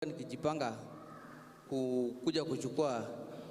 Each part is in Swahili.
nikijipanga kuja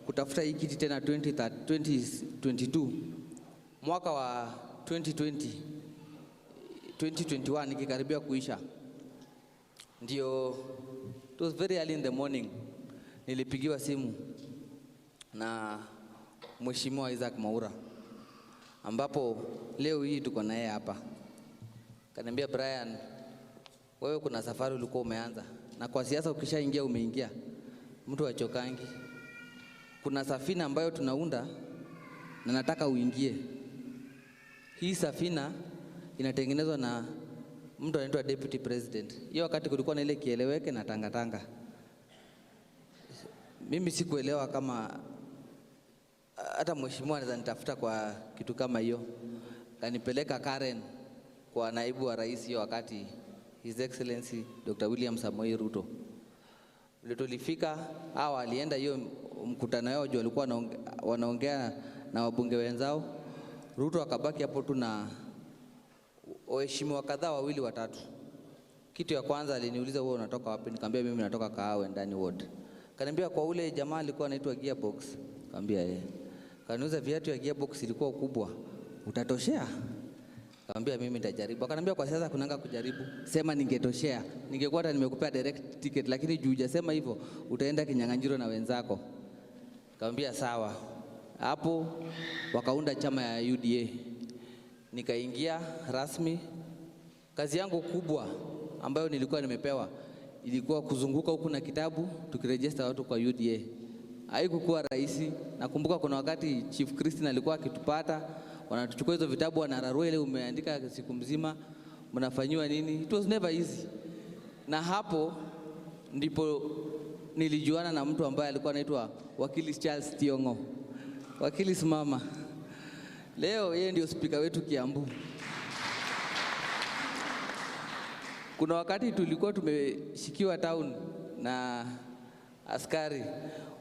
kutafuta hii kiti tena 2022 mwaka wa 2021 nikikaribia kuisha, ndio it was very early in the morning nilipigiwa simu na Mheshimiwa Isaac Maura, ambapo leo hii tuko na yeye hapa. Kaniambia, Brian, wewe kuna safari ulikuwa umeanza, na kwa siasa ukishaingia umeingia, mtu achokangi. Kuna safina ambayo tunaunda na nataka uingie. Hii safina inatengenezwa na mtu anaitwa Deputy President. Hiyo wakati kulikuwa na ile kieleweke na tangatanga. Mimi sikuelewa kama hata mheshimiwa anaweza nitafuta kwa kitu kama hiyo. Kanipeleka Karen kwa naibu wa rais hiyo wakati, His Excellency Dr. William Samoei Ruto. Ndio tulifika, hao alienda hiyo mkutano yao juu walikuwa wanaongea na wabunge wenzao. Ruto akabaki hapo tu na waheshimiwa kadhaa, wawili watatu. Kitu ya kwanza aliniuliza, wewe unatoka wapi? Nikamwambia mimi natoka Kahawa ndani ward. Kaniambia, kwa ule jamaa alikuwa anaitwa Gearbox. Nikamwambia yeye. Kaniuliza, viatu ya Gearbox ilikuwa kubwa, utatoshea? Nikamwambia mimi nitajaribu. Akaniambia, kwa sasa kunanga kujaribu, sema ningetoshea, ningekuwa hata nimekupea direct ticket, lakini juu hujasema hivyo utaenda kinyang'anyiro na wenzako. Nikamwambia sawa. Hapo wakaunda chama ya UDA. Nikaingia rasmi. Kazi yangu kubwa ambayo nilikuwa nimepewa ilikuwa kuzunguka huku na kitabu tukirejista watu kwa UDA. Haikuwa rahisi. Nakumbuka kuna wakati Chief Christine alikuwa akitupata, wanatuchukua hizo vitabu wanararua ile umeandika siku mzima, mnafanywa nini? It was never easy. Na hapo ndipo nilijuana na mtu ambaye alikuwa anaitwa Wakili Charles Tiongo. Wakili simama. Leo yeye ndio speaker wetu Kiambu. Kuna wakati tulikuwa tumeshikiwa town na askari,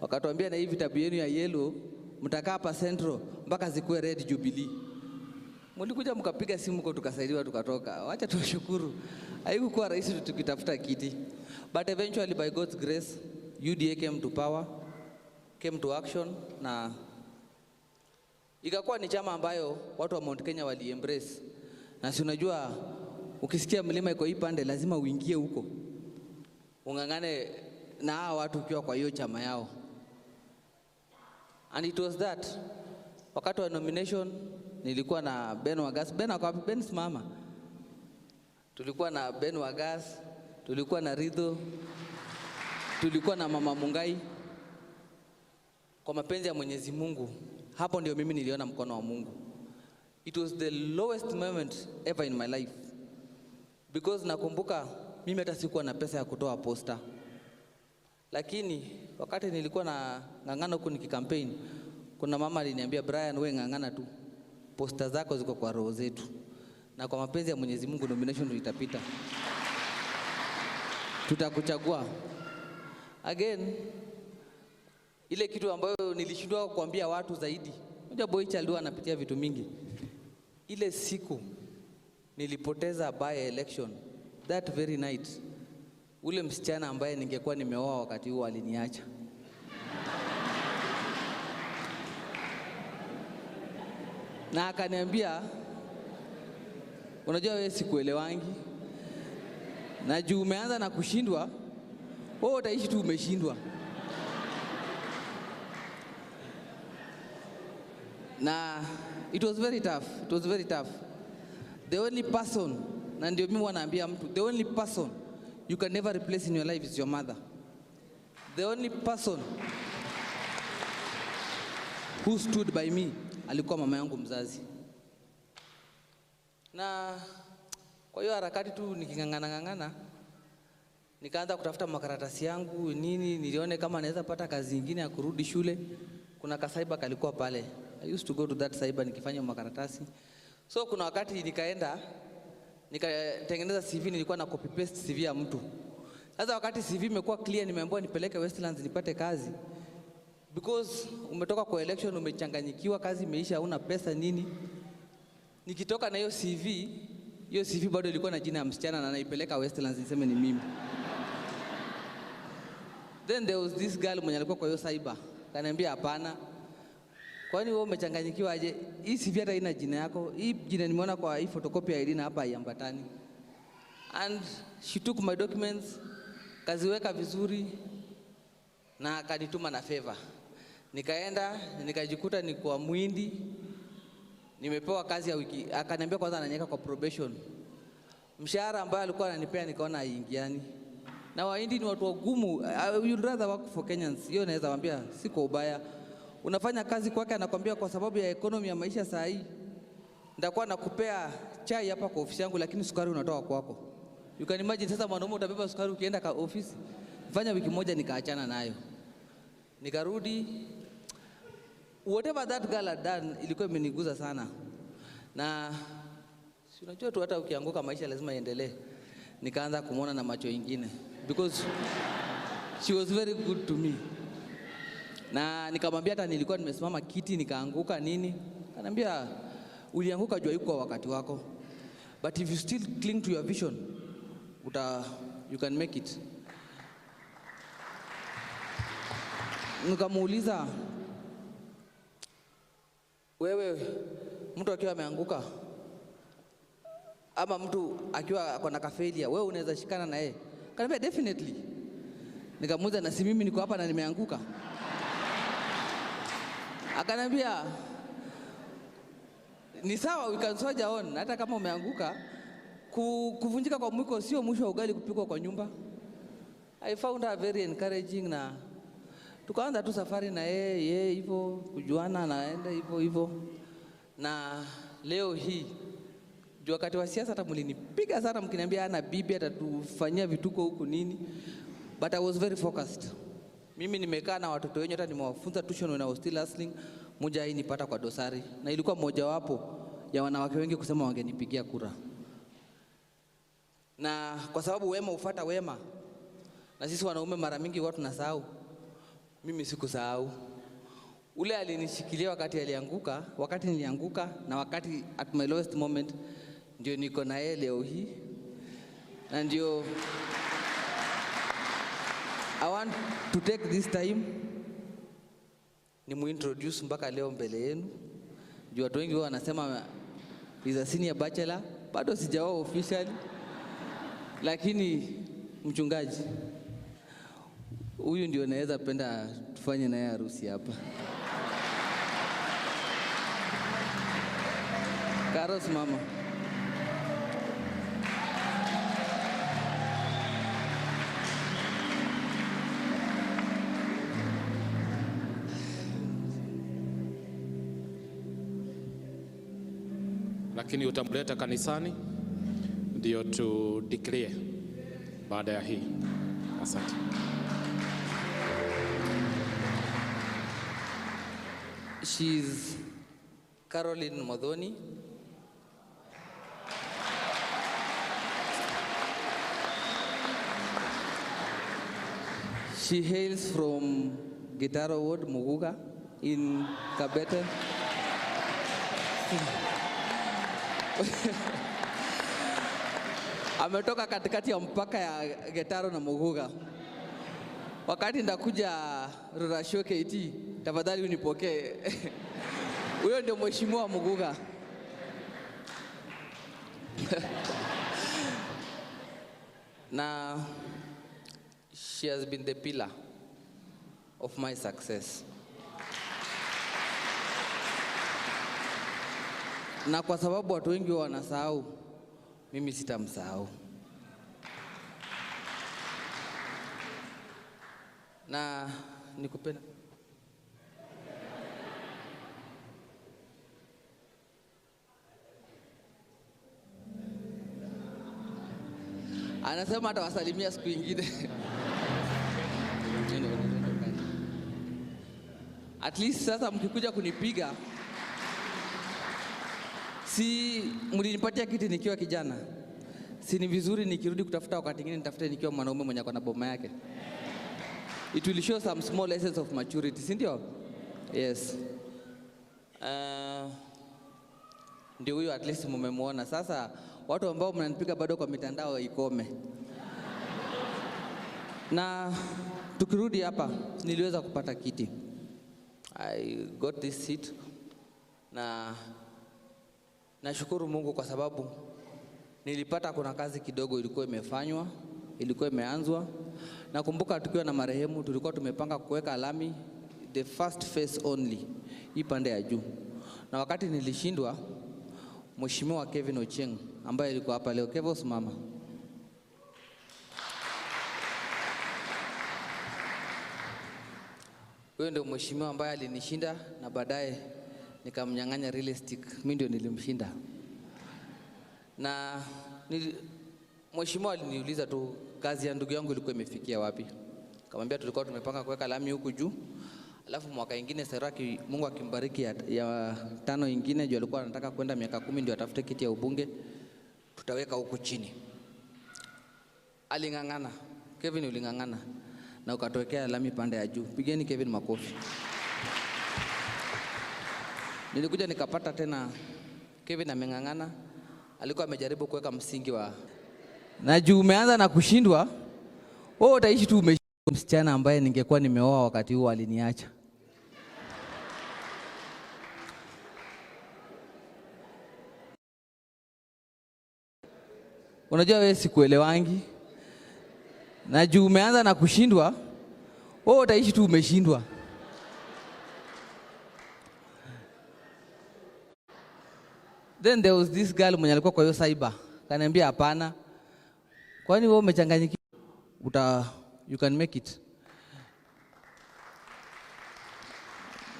wakatuambia na hii vitabu yenu ya yellow mtakaa hapa Central mpaka zikuwe red Jubilee. Mlikuja mkapiga simu kwa tukasaidiwa tukatoka. Wacha tushukuru. Haikuwa rahisi tukitafuta kiti. But eventually by God's grace UDA came to power, came to action, na ikakuwa ni chama ambayo watu wa Mount Kenya wali embrace. Na si unajua ukisikia mlima iko hii pande lazima uingie huko, ungangane na hao watu ukiwa kwa hiyo chama yao. And it was that wakati wa nomination nilikuwa na Ben Wagas. Ben simama. Tulikuwa na Ben Wagas, tulikuwa na Ridho, tulikuwa na Mama Mungai. Kwa mapenzi ya Mwenyezi Mungu, hapo ndio mimi niliona mkono wa Mungu. It was the lowest moment ever in my life, because nakumbuka mimi hata sikuwa na pesa ya kutoa poster. Lakini wakati nilikuwa na ngangana huko nikikampaign, kuna mama aliniambia, Brian, wewe ngangana tu, poster zako ziko kwa roho zetu, na kwa mapenzi ya Mwenyezi Mungu nomination itapita, tutakuchagua. Again, ile kitu ambayo nilishindwa kuambia watu zaidi, unajua boy child anapitia vitu mingi. Ile siku nilipoteza by election, that very night, ule msichana ambaye ningekuwa nimeoa wakati huo aliniacha. Na akaniambia, unajua wewe sikuelewangi, na juu umeanza na kushindwa, wewe utaishi tu umeshindwa. Na it was very tough. It was very tough. The only person, na ndio mimi wanaambia mtu, the only person you can never replace in your life is your mother. The only person who stood by me alikuwa mama yangu mzazi. Na kwa hiyo harakati tu nikingangana, nikaanza kutafuta makaratasi yangu nini, nilione kama naweza pata kazi nyingine ya kurudi shule. Kuna kasaiba kalikuwa pale. I used to go to that cyber nikifanya makaratasi. So kuna wakati nikatengeneza CV, nilikuwa na copy paste CV ya mtu. Sasa wakati CV imekuwa clear, nimeambiwa nipeleke Westlands nipate kazi. Because umetoka kwa election, umechanganyikiwa, kazi imeisha, huna pesa nini. Nikitoka na hiyo CV bado ilikuwa na jina ya msichana, na naipeleka Westlands niseme ni mimi. Then there was this girl mwenye alikuwa kwa hiyo cyber. Kaniambia hapana. Kwani wewe umechanganyikiwa aje? Hii CV hata ina jina yako. Hii jina nimeona kwa hii photocopy ya ID na hapa haiambatani. And she took my documents, kaziweka vizuri na akanituma na favor. Nikaenda, nikajikuta ni kwa Mwindi. Nimepewa kazi ya wiki. Akaniambia kwanza ananiweka kwa probation. Mshahara ambaye alikuwa ananipea nikaona haingiani. Na Wahindi ni watu wagumu. You'd rather work for Kenyans. Hiyo naweza mwambia si kwa ubaya. Unafanya kazi kwake anakuambia kwa sababu ya economy ya maisha saa hii nitakuwa nakupea chai hapa kwa ofisi yangu lakini sukari unatoa kwako. You can imagine sasa mwanaume utabeba sukari ukienda kwa ofisi. Fanya wiki moja nikaachana nayo. Nikarudi. Whatever that girl had done ilikuwa imeniguza sana. Na si unajua tu hata ukianguka maisha lazima iendelee. Nikaanza kumuona na macho mengine because she was very good to me. Na nikamwambia hata nilikuwa nimesimama kiti nikaanguka nini. Ananiambia ulianguka jua yuko wakati wako. But if you still cling to your vision, you can make it. Nikamuuliza, wewe mtu akiwa ameanguka ama mtu akiwa ako na failure, wewe unaweza shikana na yeye? Akaniambia definitely. Nikamuuliza na si mimi niko hapa na nimeanguka? Akaniambia ni sawa, we can soldier on. Hata kama umeanguka, kuvunjika kwa mwiko sio mwisho wa ugali kupikwa kwa nyumba. I found her very encouraging na tukaanza tu safari na yeye hivyo kujuana naenda hivyo. Na leo hii juu wakati wa siasa hata mlinipiga sana mkiniambia ana bibi atatufanyia vituko huku nini. But I was very focused. Mimi nimekaa na watoto wenyewe hata nimewafunza tuition when I was still hustling. Moja hii nipata kwa dosari. Na ilikuwa moja wapo ya wanawake wengi kusema wangenipigia kura. Na kwa sababu wema ufuata wema. Na sisi wanaume mara mingi watu tunasahau. Mimi sikusahau. Ule alinishikilia wakati alianguka, wakati nilianguka na wakati at my lowest moment ndio niko na yeye leo hii. Na ndio I want to take this time ni muintroduce mpaka leo mbele yenu. Juu watu wengi wanasema is a senior bachelor, bado sijaoa officially. Lakini mchungaji huyu ndio naweza penda tufanye naye harusi hapa. Karos mama. Lakini utamleta kanisani ndio tu declare baada ya hii. Asante. She's Caroline Modhoni. She hails from Gitaro Ward, Muguga in Kabete. Ametoka katikati ya mpaka ya Gitaro na Muguga. Wakati ndakuja Rurasho KT, tafadhali unipokee. Huyo ndio mheshimiwa Muguga. Na she has been the pillar of my success. Na kwa sababu watu wengi wanasahau, mimi sitamsahau. Na nikupenda. Anasema atawasalimia siku nyingine. At least sasa mkikuja kunipiga, si mlinipatia kiti nikiwa kijana. Si ni vizuri nikirudi kutafuta wakati mwingine nitafute nikiwa mwanaume mwenye ako na boma yake. It will show some small essence of maturity, si ndio? Yes. Ndio huyo at least mmemuona. Sasa watu ambao mnanipiga bado kwa mitandao ikome. Na tukirudi hapa niliweza kupata kiti. I got this seat. Na nashukuru Mungu kwa sababu nilipata kuna kazi kidogo ilikuwa imefanywa, ilikuwa imeanzwa. Nakumbuka tukiwa na marehemu tulikuwa tumepanga kuweka lami the first phase only, hii pande ya juu. Na wakati nilishindwa, Mheshimiwa Kevin Ochieng ambaye alikuwa hapa leo, Kevo simama. Huyo ndio mheshimiwa ambaye alinishinda na baadaye nikamnyang'anya real estate, mimi ndio nilimshinda. Na mheshimiwa aliniuliza tu kazi ya ndugu yangu ilikuwa imefikia wapi. Kamwambia tulikuwa tumepanga kuweka lami huku juu. Alafu mwaka ingine Seraki Mungu akimbariki ya 5 ingine ndio alikuwa anataka kwenda miaka 10 ndio atafute kiti ya ubunge, tutaweka huku chini. Alingangana. Kevin ulingangana na ukatowekea lami pande ya juu. Pigeni Kevin makofi. Nilikuja nikapata tena Kevin amengangana, alikuwa amejaribu kuweka msingi wa na juu umeanza na kushindwa. Wewe utaishi tu umeshindwa. Msichana ambaye ningekuwa nimeoa wakati huo aliniacha. Unajua wewe sikuelewangi. Na juu umeanza na kushindwa, wewe utaishi tu umeshindwa. Then there was this girl mwenye alikuwa kwa hiyo cyber. Kaniambia hapana. Kwani wewe umechanganyikiwa? You can make it.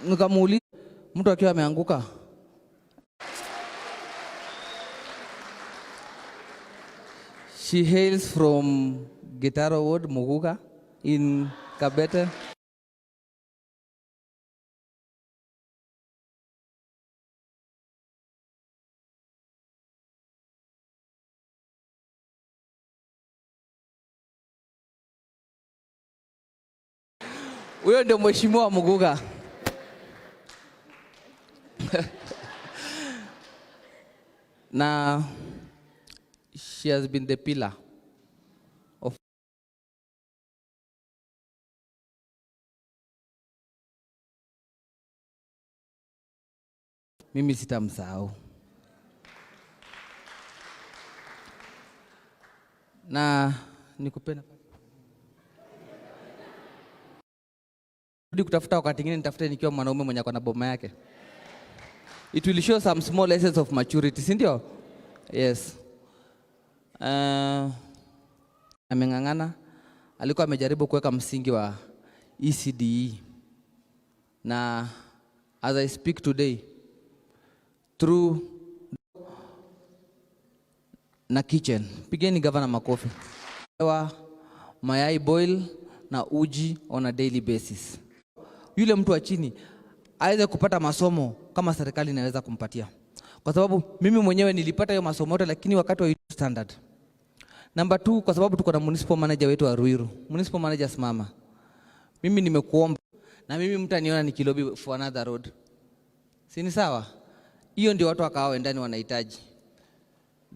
Nikamuuliza mtu akiwa ameanguka. She hails from Gitaro Ward, Muguga in Kabete. Huyo ndio mheshimiwa wa Muguga. Na she has been the pillar of mimi sitamsahau. Na nikupenda kutafuta wakati mwingine nitafute nikiwa mwanaume mwenye ako na boma yake. It will show some small essence of maturity, si ndio? Yes. Amengangana, alikuwa amejaribu kuweka msingi wa ECDE. Na as I speak today, through na kitchen, pigeni gavana makofi. Mayai boil na uji on a daily basis. Yule mtu wa chini aweze kupata masomo kama serikali inaweza kumpatia. Kwa sababu mimi mwenyewe nilipata hiyo masomo yote lakini wakati wa standard. Number 2, kwa sababu tuko na municipal manager wetu wa Ruiru. Municipal manager simama. Mimi nimekuomba na mimi mtaniona nikilobi for another road. Si ni sawa? Hiyo ndio watu wakao ndani wanahitaji.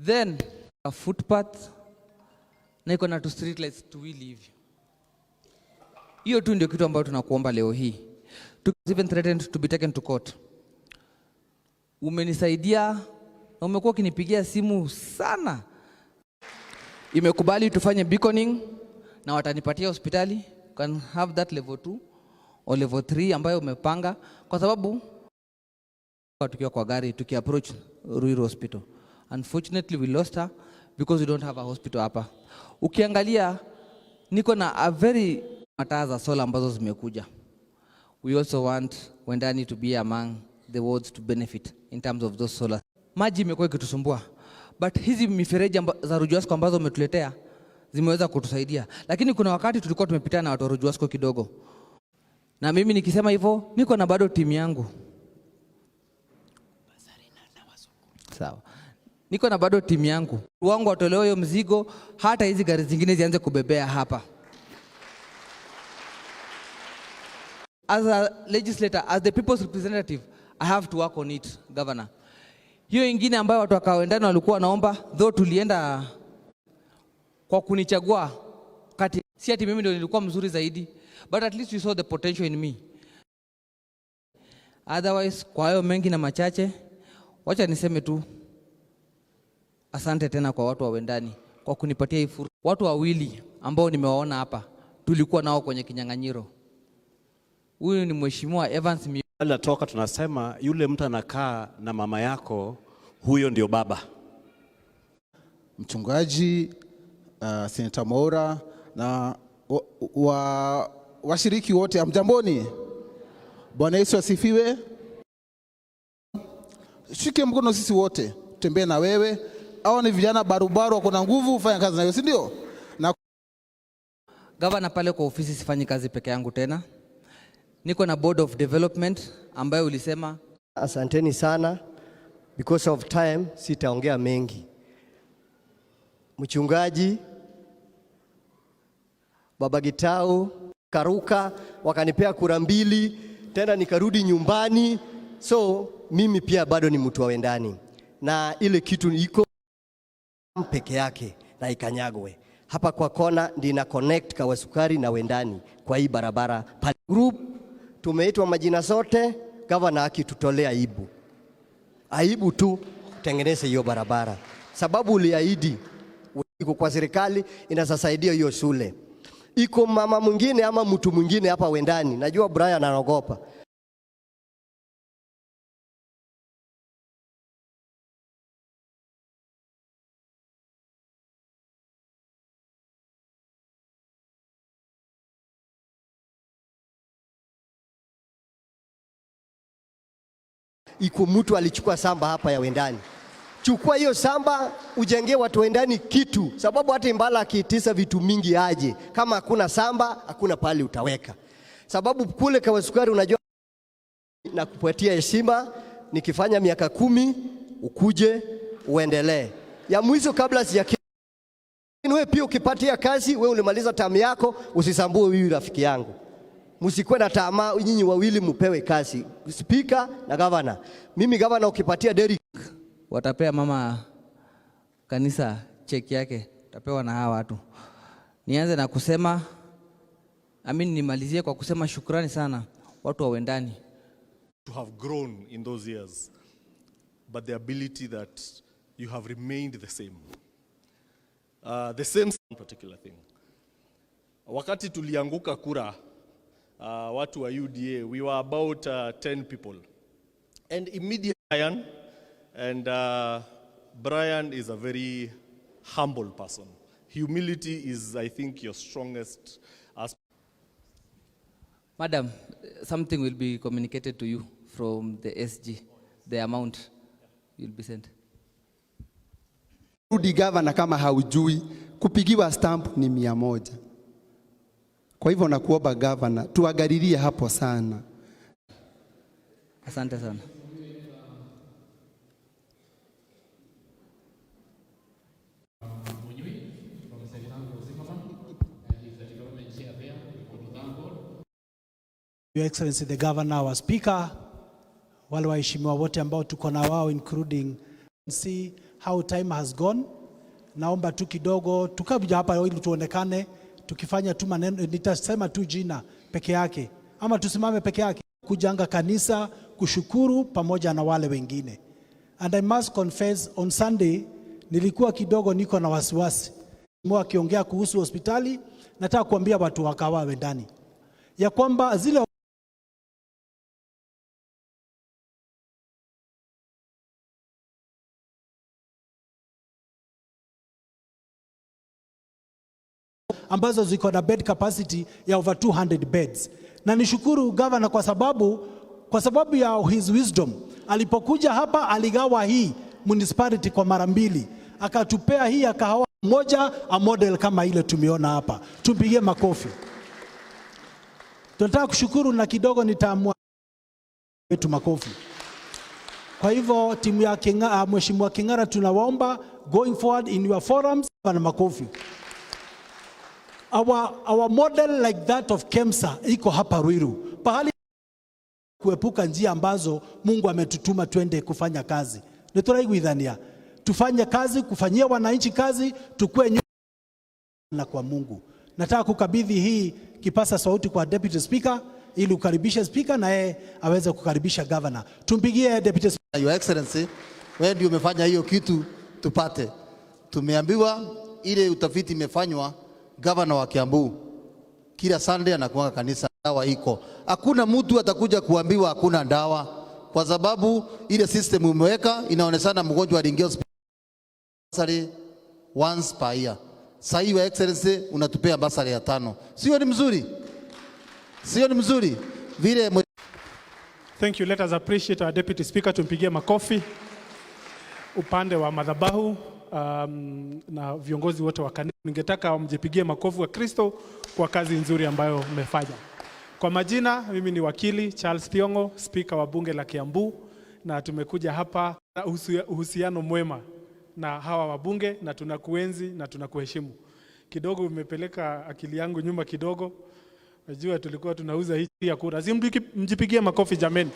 Then a footpath na iko na two street lights to we live. Hiyo tu ndio kitu ambacho tunakuomba leo hii. Even threatened to be taken to court. Umenisaidia na umekuwa ukinipigia simu sana. Imekubali tufanye beaconing na watanipatia hospitali. You can have that level 2 or level 3 ambayo umepanga kwa sababu tukiwa kwa gari tukiapproach Ruiru Hospital. Unfortunately we lost her because we don't have a hospital hapa. Ukiangalia niko na a very mataa za solar ambazo zimekuja. We also want Wendani to be among the wards to benefit in terms of those solar. Maji imekuwa ikitusumbua. But hizi mifereji za Rujuasco ambazo umetuletea zimeweza kutusaidia. Lakini kuna wakati tulikuwa tumepitana na watu wa Rujuasco kidogo. Na mimi nikisema hivyo, niko na bado timu yangu. Sawa. Niko na bado timu yangu. Wangu watolewe hiyo mzigo, hata hizi gari zingine zianze kubebea hapa. As a legislator, as the people's representative, I have to work on it, Governor. Hiyo ingine ambayo watu wakaendana walikuwa naomba, though tulienda kwa kunichagua kati Si ati mimi ndio nilikuwa mzuri zaidi, but at least you saw the potential in me. Otherwise, kwa hayo mengi na machache, wacha niseme tu asante tena kwa watu wa Wendani kwa kunipatia hii fursa. Watu wawili ambao nimewaona hapa tulikuwa nao kwenye kinyang'anyiro. Huyu ni Mheshimiwa Evans. Natoka tunasema yule mtu anakaa na mama yako, huyo ndio baba. Mchungaji, Senator Mwaura na washiriki wote, amjamboni. Bwana Yesu asifiwe. Shike mkono sisi wote, tembee na wewe. Hao ni vijana barubaru, wako na nguvu, fanya kazi na wewe, si ndio? Na gavana pale kwa ofisi sifanyi kazi peke yangu tena. Niko na board of development ambayo ulisema. Asanteni sana. Because of time sitaongea mengi. Mchungaji, Baba Gitau, Karuka wakanipea kura 2, tena nikarudi nyumbani. So mimi pia bado ni mtu wa Wendani, na ile kitu iko peke yake na ikanyagwe hapa kwa kona, ndina connect Kawasukari na Wendani kwa hii barabara group. Tumeitwa majina zote, gavana akitutolea aibu tu kutengeneza hiyo barabara, sababu uliahidi iko kwa serikali inasaidia hiyo shule. Iko mama mwingine ama mtu mwingine hapa Wendani, najua Brian anaogopa. Iko mtu alichukua samba hapa ya Wendani. Chukua hiyo samba ujengee watu Wendani kitu, sababu hata Imbala akiitisa vitu mingi aje, kama hakuna samba hakuna pali utaweka. Sababu kule Kawasukari unajua na kupatia heshima, nikifanya miaka 10 ukuje uendelee. Ya mwisho kabla wewe pia ukipatia kazi, wewe ulimaliza tamu yako, usisambue huyu rafiki yangu. Msikuwe na tamaa, nyinyi wawili mupewe kazi, speaker na governor. Mimi governor ukipatia Derek, watapea mama kanisa cheki yake, tapewa na hawa watu. Nianze na kusema nimalizie kwa kusema shukrani sana watu wa Wendani. To have grown in those years, but the ability that you have remained the same. The same particular thing. Wakati tulianguka kura, watu wa UDA, we were about 10 people. And immediately Brian is a very humble person. Humility is, I think, your strongest aspect. Madam, something will be communicated to you from the SG, the amount will be sent. Rudi gavana, kama haujui kupigiwa stamp ni 100. Kwa hivyo nakuomba gavana tuangalilie hapo sana. Asante sana. Your Excellency the Governor, our Speaker, wale waheshimiwa wote ambao tuko na wao, including see how time has gone. Naomba tu kidogo tukabuja hapa ili tuonekane tukifanya tu maneno, nitasema tu jina peke yake ama tusimame peke yake, kujanga kanisa kushukuru pamoja na wale wengine. And I must confess, on Sunday nilikuwa kidogo niko na wasiwasi. Mwa akiongea kuhusu hospitali, nataka kuambia watu wakawa Wendani ya kwamba zile ambazo ziko na bed capacity ya over 200 beds. Na nishukuru governor kwa sababu ya his wisdom. Alipokuja hapa aligawa hii municipality kwa mara 2. Akatupea hii akahawa moja a model kama ile tumeona hapa. Tupigie makofi. Tunataka kushukuru na kidogo nitaamua wetu makofi. Kwa hivyo timu ya Mheshimiwa King'ara tunawaomba going forward in your forums na makofi. Our model like that of KEMSA iko hapa Ruiru. Pahali kuepuka njia ambazo Mungu ametutuma twende kufanya kazi. Nituraiguithania. Tufanye kazi, kufanyia wananchi kazi, tukue na kwa Mungu. Nataka kukabidhi hii kipasa sauti kwa Deputy Speaker ili ukaribishe Speaker na yeye aweze kukaribisha Governor. Tumpigie Deputy Speaker. Your Excellency, wewe ndio umefanya hiyo kitu tupate. Tumeambiwa ile utafiti imefanywa, Governor wa Kiambu kila Sunday anakuanga kanisa, dawa iko. Hakuna mtu atakuja kuambiwa hakuna dawa, kwa sababu ile system umeweka inaonekana mgonjwa aliingia hospitali once per year. Sasa hiyo Excellency unatupea basari ya 5. Sio ni mzuri? Sio ni mzuri? Vile Thank you. Let us appreciate our Deputy Speaker. Tumpigie makofi upande wa madhabahu na viongozi wote wa kanisa. Ningetaka mjipigie makofi wa Kristo kwa kazi nzuri ambayo mmefanya. Kwa majina, mimi ni wakili Charles Thiongo, Speaker wa bunge la Kiambu, na tumekuja hapa na uhusiano mwema na hawa wabunge, na tunakuenzi na tunakuheshimu. Kidogo umepeleka akili yangu nyuma kidogo. Najua tulikuwa tunauza hii ya kura. Mjipigie makofi jameni.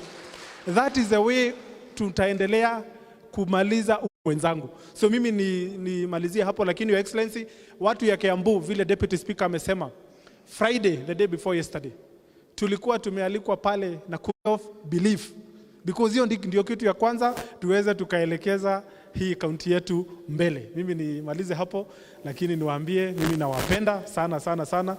That is the way tutaendelea kumaliza wenzangu. So mimi nimalizie hapo, lakini Your Excellency, watu ya Kiambu vile Deputy Speaker amesema, Friday the day before yesterday tulikuwa tumealikwa pale na court of belief, because hiyo ndio kitu ya kwanza tuweze tukaelekeza hii kaunti yetu mbele. Mimi nimalize hapo, lakini niwaambie mimi nawapenda sana sana sana.